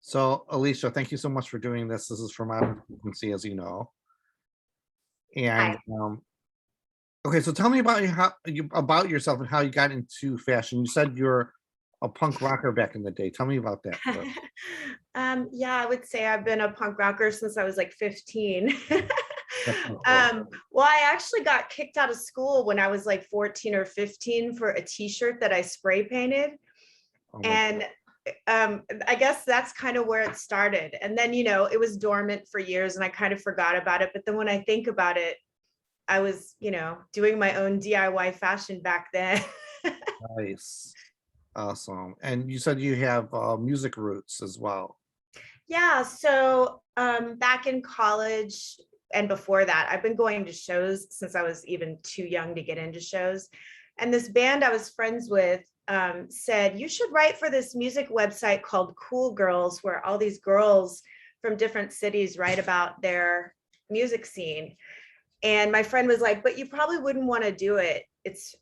So, Alicia, thank you so much for doing this. This is from Modern Frequency, as you know. And Hi. okay, so tell me about about yourself and how you got into fashion. You said you're a punk rocker back in the day. Tell me about that first. Yeah, I would say I've been a punk rocker since I was like 15. That's so cool. Well, I actually got kicked out of school when I was like 14 or 15 for a t-shirt that I spray painted. Oh my God. And I guess that's kind of where it started. And then, it was dormant for years and I kind of forgot about it. But then when I think about it, I was, doing my own DIY fashion back then. Nice. Awesome. And you said you have music roots as well. Yeah, so back in college and before that, I've been going to shows since I was even too young to get into shows. And this band I was friends with said, you should write for this music website called Cool Girls, where all these girls from different cities write about their music scene. And my friend was like, but you probably wouldn't want to do it. It's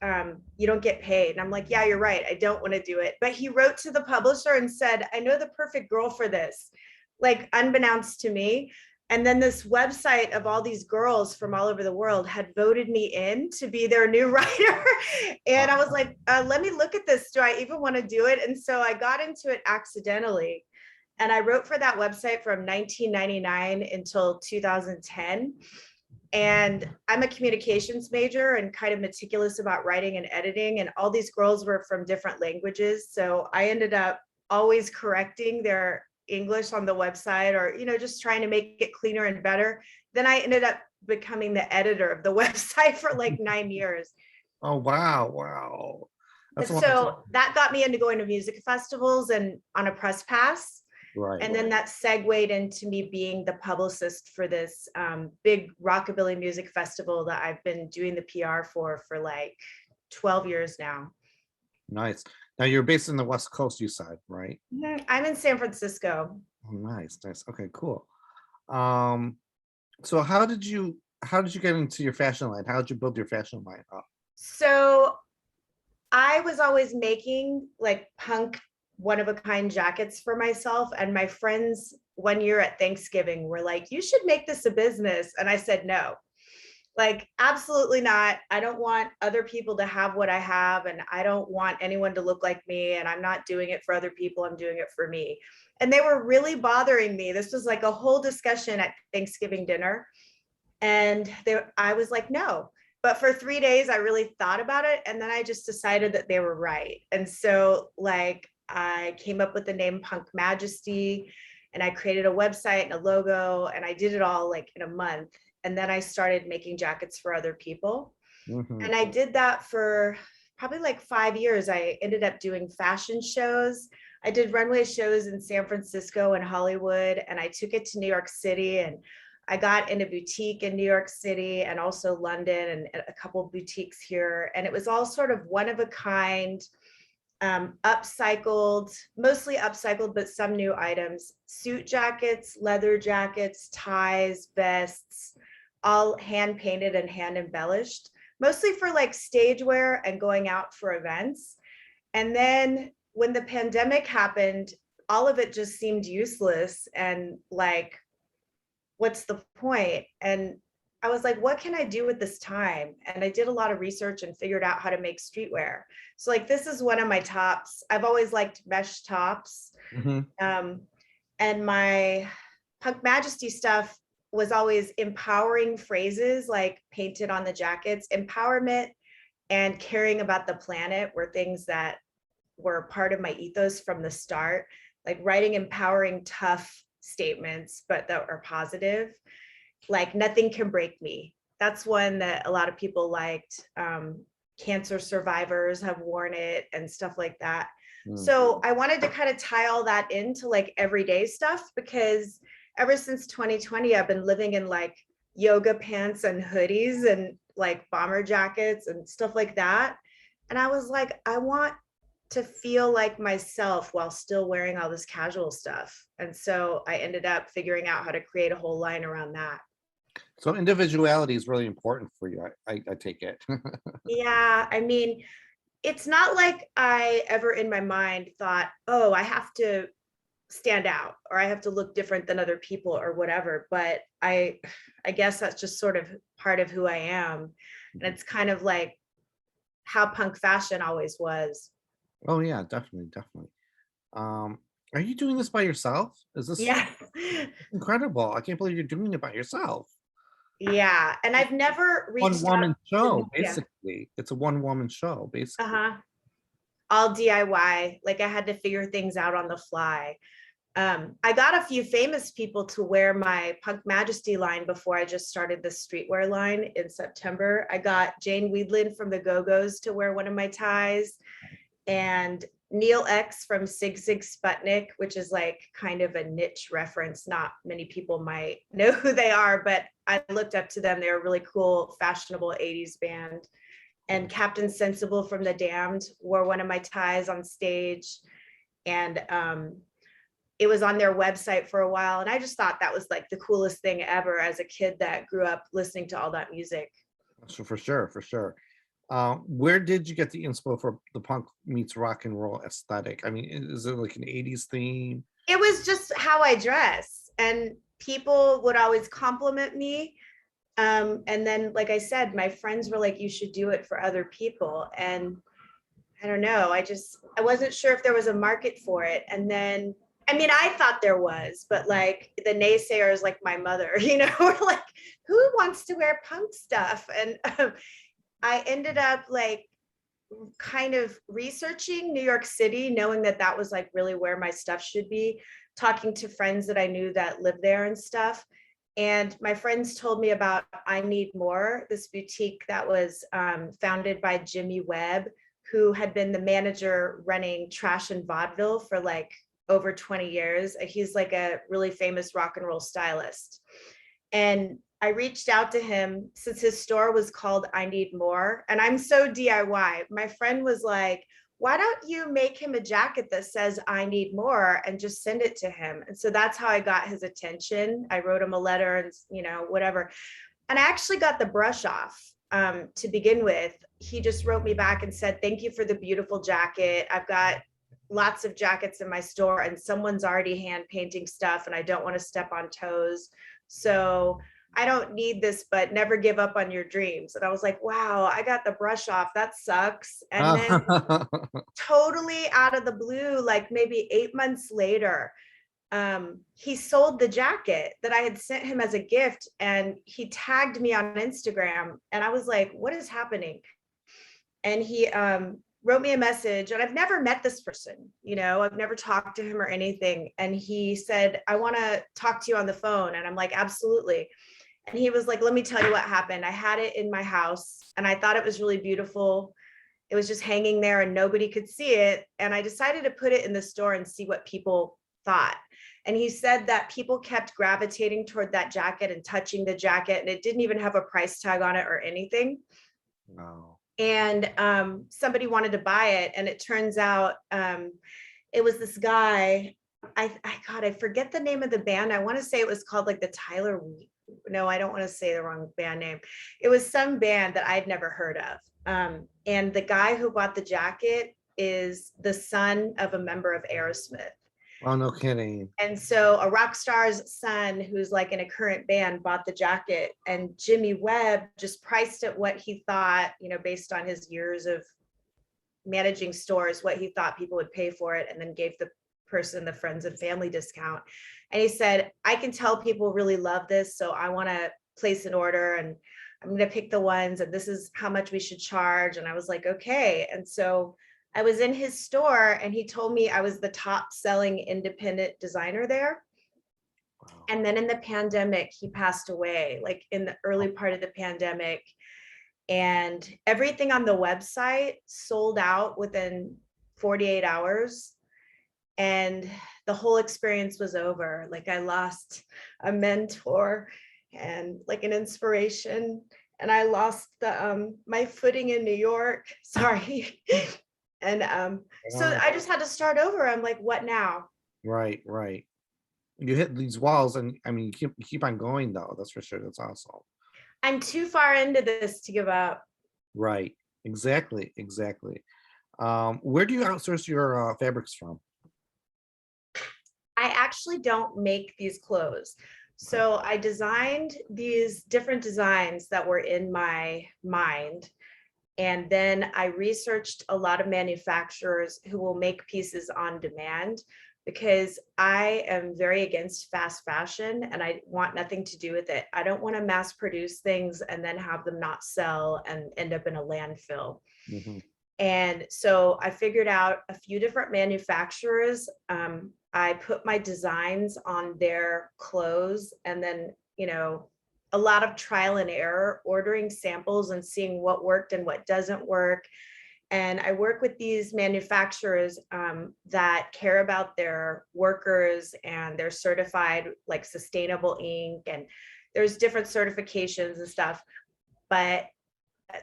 you don't get paid. And I'm like, yeah, you're right. I don't want to do it. But he wrote to the publisher and said, I know the perfect girl for this, like unbeknownst to me. And then this website of all these girls from all over the world had voted me in to be their new writer. And I was like, let me look at this. Do I even want to do it? And so I got into it accidentally. And I wrote for that website from 1999 until 2010. And I'm a communications major and kind of meticulous about writing and editing. And all these girls were from different languages. So I ended up always correcting their English on the website or, just trying to make it cleaner and better. Then I ended up becoming the editor of the website for like 9 years. Oh wow, wow. And That's a long time. so that got me into going to music festivals and on a press pass. Right. And then that segued into me being the publicist for this big rockabilly music festival that I've been doing the PR for like 12 years now. Nice. Now you're based in the West Coast, you said, right? I'm in San Francisco. Oh, nice, nice. Okay, cool. Um, so how did you get into your fashion line? How did you build your fashion line up? So I was always making like punk one of a kind jackets for myself. And my friends one year at Thanksgiving were like, you should make this a business. And I said, no, like, absolutely not. I don't want other people to have what I have. And I don't want anyone to look like me. And I'm not doing it for other people. I'm doing it for me. And they were really bothering me. This was like a whole discussion at Thanksgiving dinner. And I was like, no. But for 3 days, I really thought about it. And then I just decided that they were right. And so, like, I came up with the name Punk Majesty and I created a website and a logo and I did it all like in a month. And then I started making jackets for other people. Hmm. And I did that for probably like 5 years. I ended up doing fashion shows. I did runway shows in San Francisco and Hollywood, and I took it to New York City. And I got in a boutique in New York City and also London and a couple of boutiques here. And it was all sort of one of a kind, upcycled, mostly upcycled, but some new items, suit jackets, leather jackets, ties, vests, all hand painted and hand embellished, mostly for like stage wear and going out for events. And then when the pandemic happened, all of it just seemed useless and like, what's the point? And I was like, what can I do with this time? And I did a lot of research and figured out how to make streetwear. So like, this is one of my tops. I've always liked mesh tops. Hmm. Um, and my Punk Majesty stuff was always empowering phrases like painted on the jackets. Empowerment and caring about the planet were things that were part of my ethos from the start, like writing empowering, tough statements, but that are positive, like nothing can break me. That's one that a lot of people liked. Cancer survivors have worn it and stuff like that. So I wanted to kind of tie all that into like everyday stuff because ever since 2020, I've been living in like yoga pants and hoodies and like bomber jackets and stuff like that. And I was like, I want to feel like myself while still wearing all this casual stuff. And so I ended up figuring out how to create a whole line around that. So individuality is really important for you. I take it. Yeah, I mean, it's not like I ever in my mind thought, oh, I have to stand out or I have to look different than other people or whatever. But I guess that's just sort of part of who I am. And it's kind of like how punk fashion always was. Oh yeah, definitely, definitely. Um, are you doing this by yourself? Is this Yeah. incredible? I can't believe you're doing it by yourself. Yeah. And I've never One reached out woman to show, media. basically. It's a one woman show, basically. Uh-huh. All DIY. Like I had to figure things out on the fly. I got a few famous people to wear my Punk Majesty line before I just started the streetwear line in September. I got Jane Weedland from the Go-Go's to wear one of my ties, and Neil X from Sig Sig Sputnik, which is like kind of a niche reference. Not many people might know who they are, but I looked up to them. They're a really cool, fashionable 80s band. And Captain Sensible from The Damned wore one of my ties on stage. And it was on their website for a while. And I just thought that was like the coolest thing ever as a kid that grew up listening to all that music. So for sure, for sure. Where did you get the inspo for the punk meets rock and roll aesthetic? I mean, is it like an 80s theme? It was just how I dress. And people would always compliment me. And then, like I said, my friends were like, you should do it for other people. And I don't know, I wasn't sure if there was a market for it. And then, I mean, I thought there was, but like the naysayers, like my mother, were like, who wants to wear punk stuff? And I ended up like kind of researching New York City, knowing that that was like really where my stuff should be, talking to friends that I knew that lived there and stuff. And my friends told me about I Need More, this boutique that was founded by Jimmy Webb, who had been the manager running Trash and Vaudeville for like over 20 years. He's like a really famous rock and roll stylist. And I reached out to him since his store was called I Need More. And I'm so DIY. My friend was like, why don't you make him a jacket that says I need more and just send it to him? And so that's how I got his attention. I wrote him a letter and, whatever. And I actually got the brush off to begin with. He just wrote me back and said, thank you for the beautiful jacket. I've got lots of jackets in my store and someone's already hand painting stuff and I don't want to step on toes. So I don't need this, but never give up on your dreams. And I was like, wow, I got the brush off. That sucks. And then totally out of the blue, like maybe 8 months later, he sold the jacket that I had sent him as a gift and he tagged me on Instagram. And I was like, what is happening? And he wrote me a message, and I've never met this person, I've never talked to him or anything. And he said, I want to talk to you on the phone. And I'm like, absolutely. And he was like, let me tell you what happened. I had it in my house and I thought it was really beautiful. It was just hanging there and nobody could see it. And I decided to put it in the store and see what people thought. And he said that people kept gravitating toward that jacket and touching the jacket, and it didn't even have a price tag on it or anything. Wow. And somebody wanted to buy it. And it turns out it was this guy. I forget the name of the band. I want to say it was called like the Tyler. No, I don't want to say the wrong band name. It was some band that I'd never heard of. And the guy who bought the jacket is the son of a member of Aerosmith. Oh, no kidding. And so a rock star's son who's like in a current band bought the jacket, and Jimmy Webb just priced it what he thought, based on his years of managing stores, what he thought people would pay for it, and then gave the person the friends and family discount. And he said, I can tell people really love this, so I want to place an order and I'm going to pick the ones and this is how much we should charge. And I was like, okay. And so I was in his store and he told me I was the top selling independent designer there. Wow. And then in the pandemic, he passed away, like in the early part of the pandemic. And everything on the website sold out within 48 hours. And the whole experience was over. Like I lost a mentor and like an inspiration. And I lost the my footing in New York. Sorry. And so I just had to start over. I'm like, what now? Right. You hit these walls, and I mean, you keep on going though. That's for sure. That's awesome. I'm too far into this to give up. Right. Exactly. Where do you outsource your fabrics from? I actually don't make these clothes. So I designed these different designs that were in my mind. And then I researched a lot of manufacturers who will make pieces on demand, because I am very against fast fashion and I want nothing to do with it. I don't want to mass produce things and then have them not sell and end up in a landfill. Mhm. And so I figured out a few different manufacturers. I put my designs on their clothes, and then, a lot of trial and error, ordering samples and seeing what worked and what doesn't work. And I work with these manufacturers that care about their workers, and they're certified like sustainable ink, and there's different certifications and stuff. But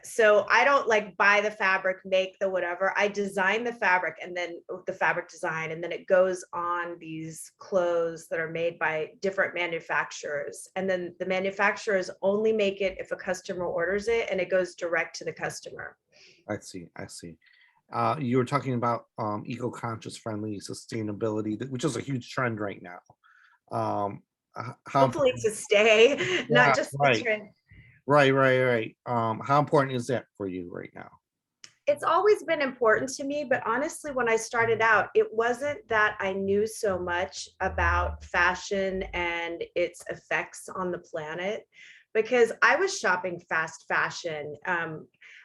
so I don't like buy the fabric, make the whatever. I design the fabric, and then the fabric design, and then it goes on these clothes that are made by different manufacturers. And then the manufacturers only make it if a customer orders it, and it goes direct to the customer. I see. I see. You were talking about eco-conscious, friendly, sustainability, which is a huge trend right now. How Hopefully important? to stay, Yeah, not just the right, trend. right. How important is that for you right now? It's always been important to me, but honestly, when I started out, it wasn't that I knew so much about fashion and its effects on the planet, because I was shopping fast fashion.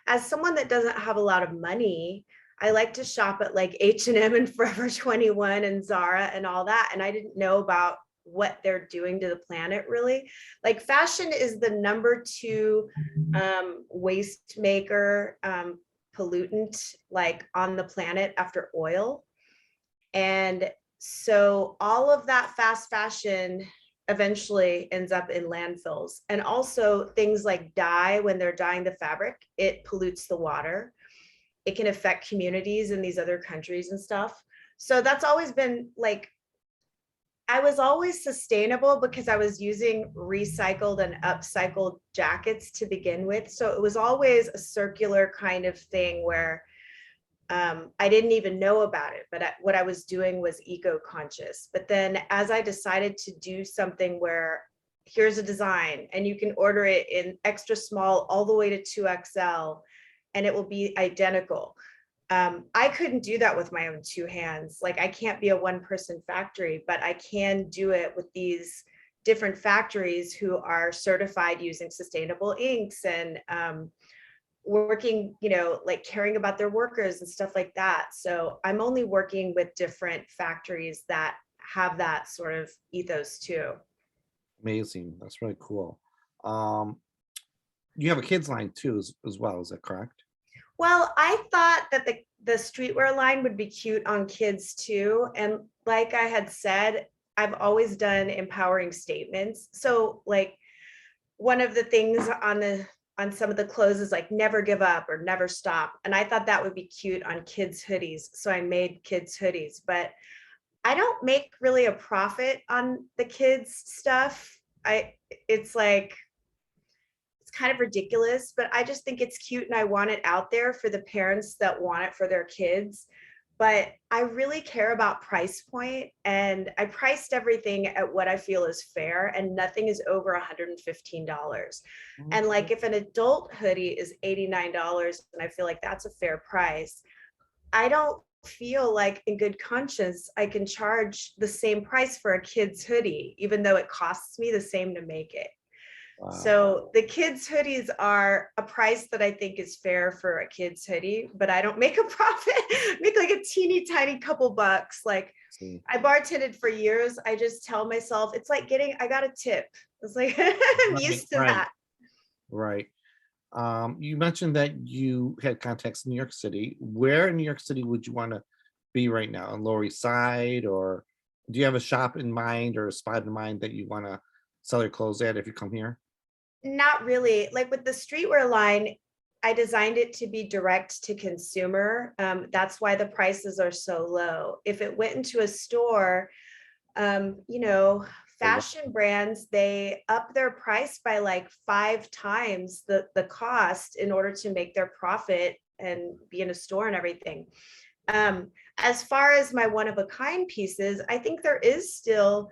As someone that doesn't have a lot of money, I like to shop at like H&M and M and Forever 21 and Zara and all that, and I didn't know about what they're doing to the planet really. Like fashion is the number two waste maker, pollutant like on the planet after oil. And so all of that fast fashion eventually ends up in landfills. And also things like dye, when they're dyeing the fabric, it pollutes the water. It can affect communities in these other countries and stuff. So that's always been like, I was always sustainable because I was using recycled and upcycled jackets to begin with. So it was always a circular kind of thing where I didn't even know about it, but what I was doing was eco-conscious. But then as I decided to do something where here's a design and you can order it in extra small all the way to 2XL and it will be identical. I couldn't do that with my own two hands. Like I can't be a one-person factory, but I can do it with these different factories who are certified using sustainable inks and working, like caring about their workers and stuff like that. So I'm only working with different factories that have that sort of ethos too. Amazing. That's really cool. Um, you have a kids line too, as well. Is that correct? Well, I thought that the streetwear line would be cute on kids too. And like I had said, I've always done empowering statements. So like one of the things on some of the clothes is like never give up or never stop. And I thought that would be cute on kids' hoodies. So I made kids' hoodies, but I don't make really a profit on the kids' stuff. It's like it's kind of ridiculous, but I just think it's cute and I want it out there for the parents that want it for their kids. But I really care about price point, and I priced everything at what I feel is fair, and nothing is over $115. And like if an adult hoodie is $89 and I feel like that's a fair price, I don't feel like in good conscience I can charge the same price for a kid's hoodie, even though it costs me the same to make it. Wow. So the kids' hoodies are a price that I think is fair for a kid's hoodie, but I don't make a profit. Make like a teeny tiny couple bucks. Like See. I bartended for years. I just tell myself it's like I got a tip. It's like I'm used to that. Right. You mentioned that you had contacts in New York City. Where in New York City would you want to be right now? On Lower East Side, or do you have a shop in mind or a spot in mind that you want to sell your clothes at if you come here? Not really. Like with the streetwear line, I designed it to be direct to consumer. That's why the prices are so low. If it went into a store, fashion brands, they up their price by like 5 times the cost in order to make their profit and be in a store and everything. as far as my one of a kind pieces, I think there is still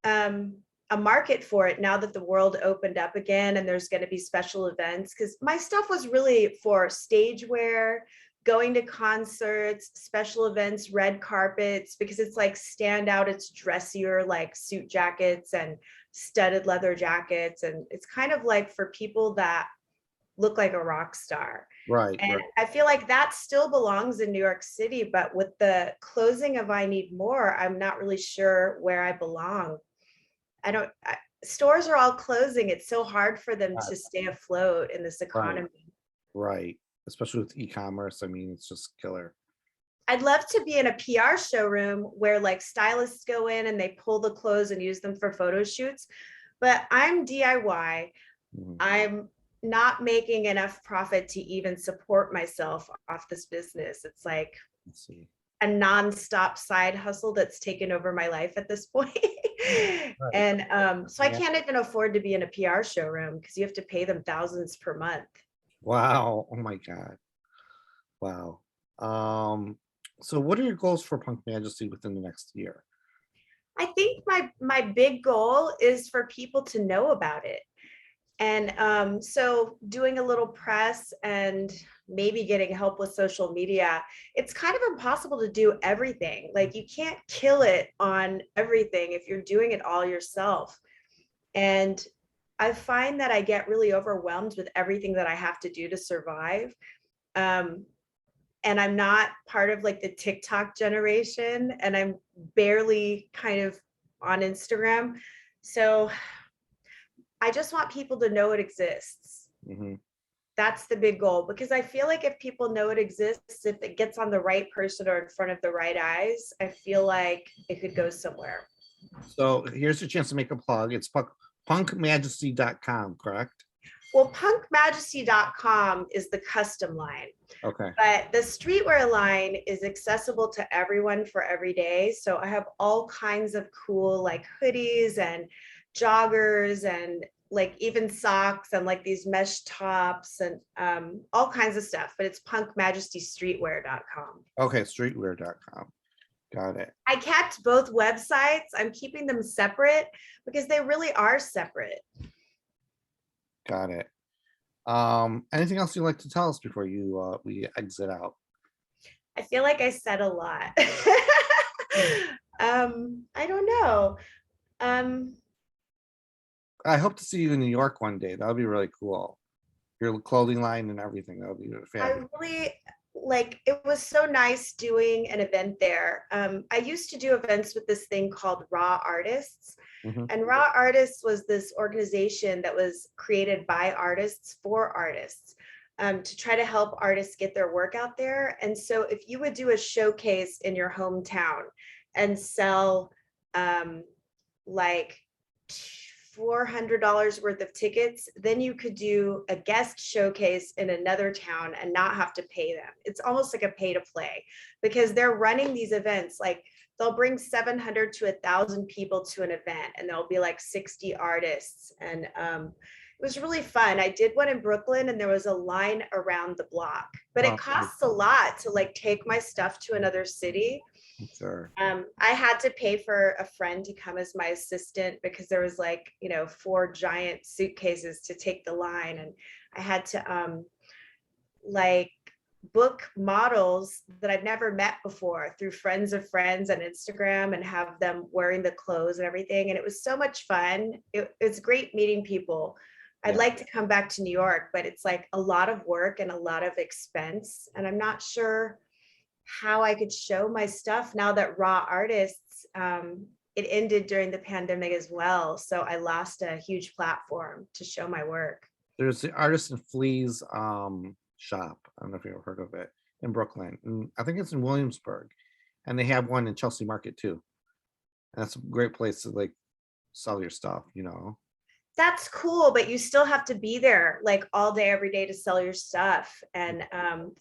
a market for it now that the world opened up again and there's going to be special events, because my stuff was really for stage wear, going to concerts, special events, red carpets, because it's like stand out, it's dressier, like suit jackets and studded leather jackets, and it's kind of like for people that look like a rock star. Right, And right. I feel like that still belongs in New York City, but with the closing of I Need More, I'm not really sure where I belong. Stores are all closing. It's so hard for them to stay afloat in this Right, economy. right. Especially with e-commerce. I mean, it's just killer. I'd love to be in a PR showroom where like stylists go in and they pull the clothes and use them for photo shoots. But I'm DIY. Mhm. I'm not making enough profit to even support myself off this business. It's like Let's see. a nonstop side hustle that's taken over my life at this point. Right. And so I Yeah. can't even afford to be in a PR showroom because you have to pay them thousands per month. Wow. Oh my God. Wow. Um, so what are your goals for Punk Majesty within the next year? I think my big goal is for people to know about it. And so doing a little press and maybe getting help with social media, it's kind of impossible to do everything. Like you can't kill it on everything if you're doing it all yourself. And I find that I get really overwhelmed with everything that I have to do to survive. Um, and I'm not part of like the TikTok generation, and I'm barely kind of on Instagram. So I just want people to know it exists. Hmm. That's the big goal, because I feel like if people know it exists, if it gets on the right person or in front of the right eyes, I feel like it could go somewhere. So here's your chance to make a plug. It's punkmajesty.com, correct? Well, punkmajesty.com is the custom line, Okay. but the streetwear line is accessible to everyone for every day. So I have all kinds of cool like hoodies and joggers and like even socks and like these mesh tops and all kinds of stuff. But it's punkmajestystreetwear.com. Okay, streetwear.com. Got it. I kept both websites. I'm keeping them separate because they really are separate. Got it. Anything else you'd like to tell us before we exit out? I feel like I said a lot. I don't know. Um, I hope to see you in New York one day. That would be really cool. Your clothing line and everything. That would be I fabulous. really like it was so nice doing an event there. I used to do events with this thing called Raw Artists. Mhm. And Raw Artists was this organization that was created by artists for artists, to try to help artists get their work out there. And so if you would do a showcase in your hometown and sell like $400 worth of tickets, then you could do a guest showcase in another town and not have to pay them. It's almost like a pay to play, because they're running these events. Like they'll bring 700 to 1,000 people to an event, and there'll be like 60 artists. And it was really fun. I did one in Brooklyn, and there was a line around the block, but it Oh, costs a lot to like take my stuff to another city. sure. I had to pay for a friend to come as my assistant because there was like, 4 giant suitcases to take the line. And I had to like book models that I've never met before through friends of friends on Instagram and have them wearing the clothes and everything. And it was so much fun. It's great meeting people. I'd Yeah. like to come back to New York, but it's like a lot of work and a lot of expense. And I'm not sure how I could show my stuff now that Raw Artists, it ended during the pandemic as well. So I lost a huge platform to show my work. There's the Artists and Fleas shop. I don't know if you've ever heard of it in Brooklyn. And I think it's in Williamsburg. And they have one in Chelsea Market too. And that's a great place to like sell your stuff. That's cool, but you still have to be there like all day, every day to sell your stuff. And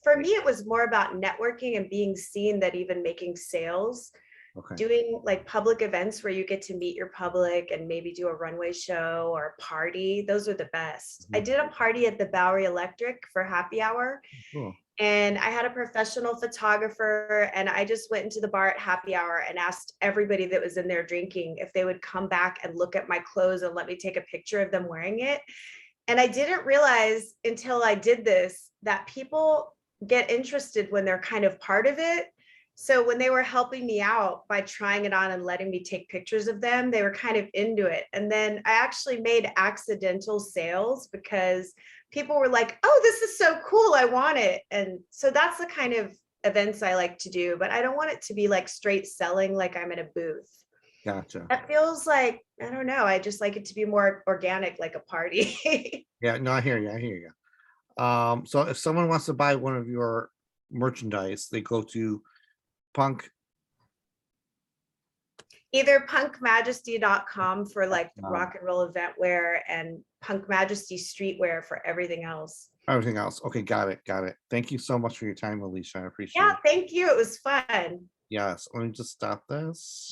for me, it was more about networking and being seen than even making sales. Okay. doing like public events where you get to meet your public and maybe do a runway show or a party. Those are the best. I Mhm. did a party at the Bowery Electric for happy hour, Cool. and I had a professional photographer, and I just went into the bar at happy hour and asked everybody that was in there drinking if they would come back and look at my clothes and let me take a picture of them wearing it. And I didn't realize until I did this that people get interested when they're kind of part of it. So when they were helping me out by trying it on and letting me take pictures of them, they were kind of into it. And then I actually made accidental sales because people were like, "Oh, this is so cool. I want it." And so that's the kind of events I like to do, but I don't want it to be like straight selling like I'm in a booth. Gotcha. That feels like, I don't know, I just like it to be more organic, like a party. Yeah, no, I hear you. I hear you. So if someone wants to buy one of your merchandise, they go to punk. Either punkmajesty.com for like um, rock and roll event wear and Punk Majesty streetwear for everything else. Everything else. Okay, got it. Got it. Thank you so much for your time, Alisha. I appreciate Yeah, it. thank you. It was fun. Yes, let me just stop this.